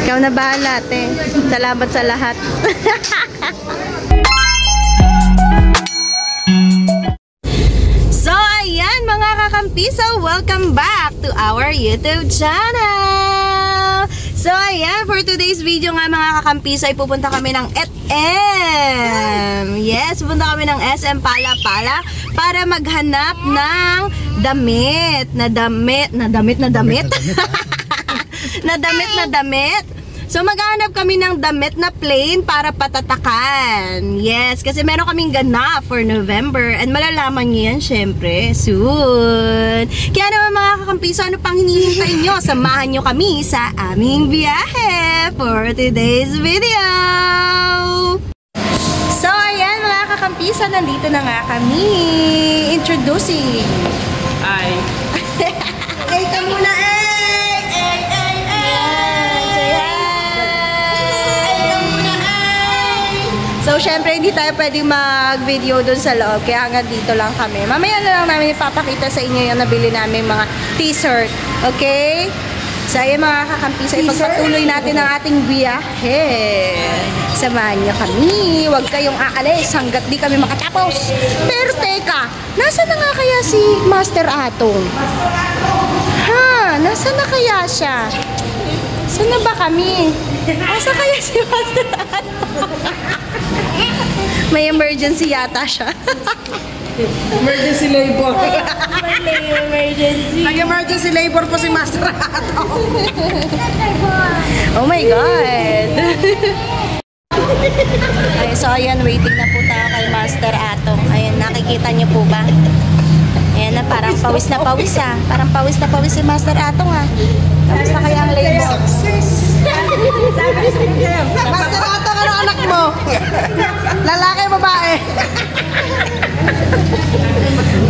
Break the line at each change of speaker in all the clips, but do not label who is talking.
Ikaw na bahala, te. Salamat sa lahat. So, ayan mga kakampiso, welcome back to our YouTube channel. So, ayan, for today's video nga mga kakampiso ay pupunta kami ng SM. Yes, pupunta kami ng SM Pala-Pala para maghanap ng damit. Na damit. So, maghanap kami ng damit na plain para patatakan. Yes, kasi meron kaming ganap for November. And malalaman nyo yan, syempre, soon. Kaya naman mga kakampiso, ano pang hinihintay nyo? Samahan nyo kami sa aming biyahe for today's video. So, ayan mga kakampiso, nandito na nga kami. Introducing.
Hi.
Ay, ka muna eh! So, syempre, hindi tayo pwedeng mag-video dun sa loob. Kaya hanggang dito lang kami. Mamaya na lang namin ipapakita sa inyo yung nabili namin mga t-shirt. Okay? So, ayun mga kakampiso, ipagpatuloy natin ang ating biyahe. Samahan niyo kami. Huwag kayong aalis hanggat di kami makatapos. Pero teka, nasa na nga kaya si Master Atong? Ha? Nasa na kaya siya? Saan na ba kami? Nasa kaya si Master Atong? May emergency yata siya.
Emergency labor.
Nag-emergency
labor po si Master Ato.
Oh my God. Ay, so ayan, waiting na po tayo kay Master Atong. Ayan, nakikita niyo po ba? Ayan na, parang pawis na pawis ah. Parang pawis na pawis si Master Atong ah. Tapos na kaya ang labor.
Master Ato, ano anak mo? Lalaki, babae.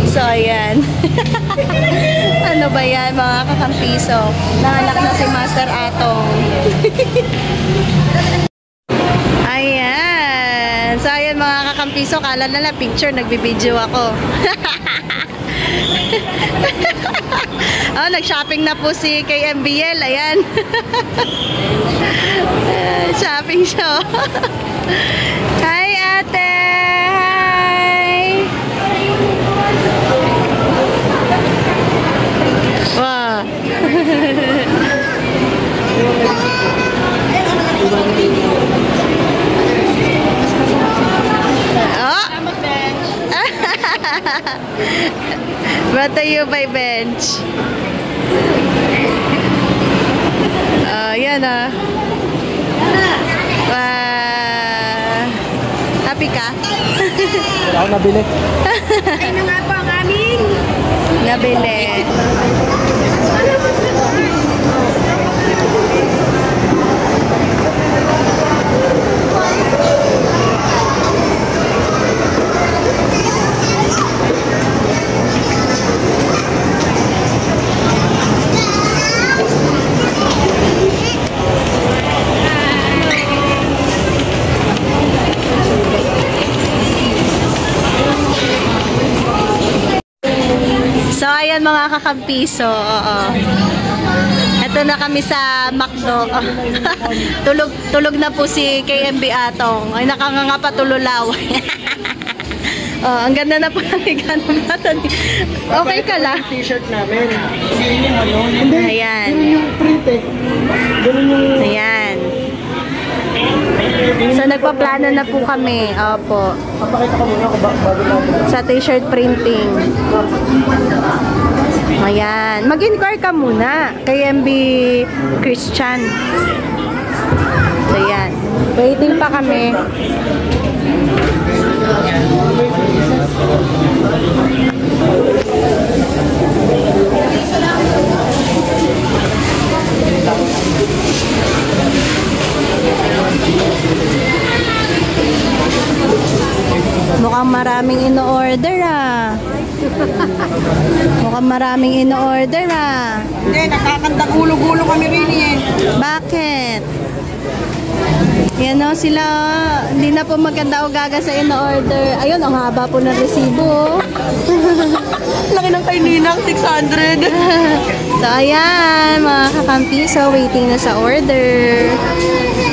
So, ayan. Ano ba yan, mga kakampiso? Naanak na si Master Atong. Ayan. So, ayan, mga kakampiso. Kala na lang picture, nagbibideo ako. Oh, nag-shopping na po si KMBL. Ayan. Shopping show. Hi, ate. Hi. Wow. Oh. Brought to you by Bench. Yan ah. Happy ka?
Wala ako nabili.
Ay na nga po ang aming nabili. So, ayan mga kakampiso. Oo. Ito na kami sa McDo. Tulog na po si KMB Atong. Ay, nakanganga pa tululaw. Oh, ang ganda na po ng higa ng mata. Okay ka lang?
T-shirt namin.
Ayan.
Yung print eh. Ganun yung...
Ayan. So, nagpaplano na po kami. Opo.
Papakita ko muna kung bago natin.
Sa t-shirt printing. Ayan. Mag-inquire ka muna kay MB Christian. So, ayan. Waiting pa kami. Mukhang maraming ino-order ah. Mukhang maraming ino-order ah.
Hindi, nakakanta gulo-gulo kami rin eh.
Bakit? Yan o sila. Hindi na po maganda o gaga sa in-order. Ayun, ang haba po ng resibo.
Laki ng kay Ninang, 600.
So, ayan, mga kakampi. So, waiting na sa order.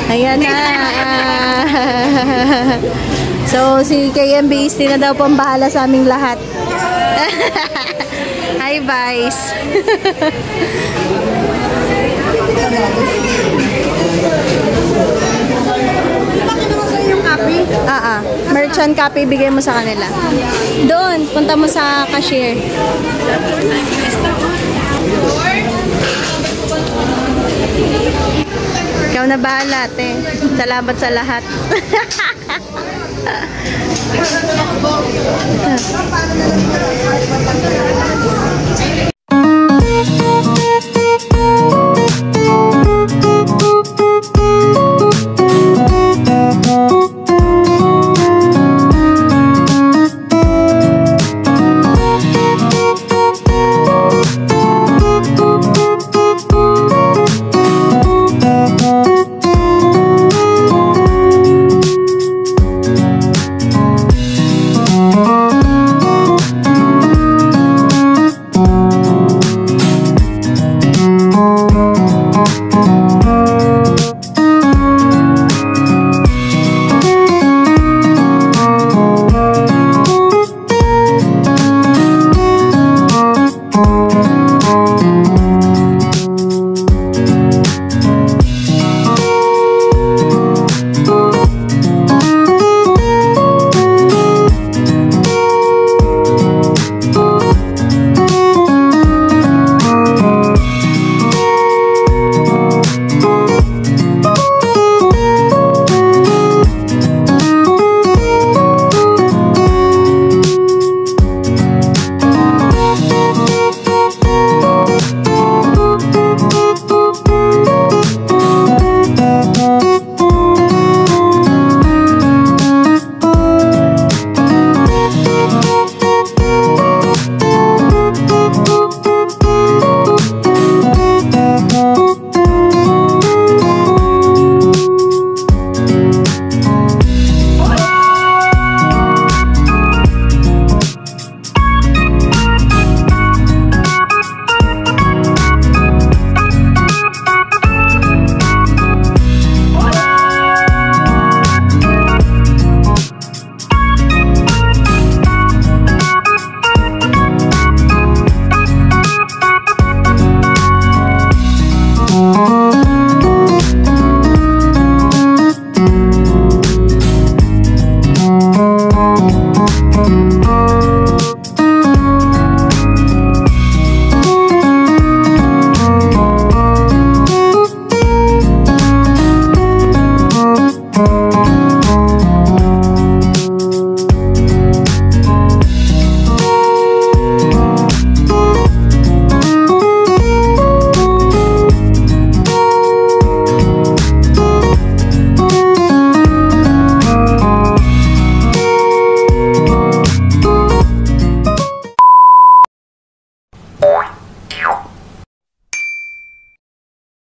Ayan na. So, si KMBST na daw po ang bahala sa aming lahat. Hi, Vice. Merchant copy, bigay mo sa kanila. Doon, punta mo sa cashier. Ikaw na bahala, te. Salamat sa lahat.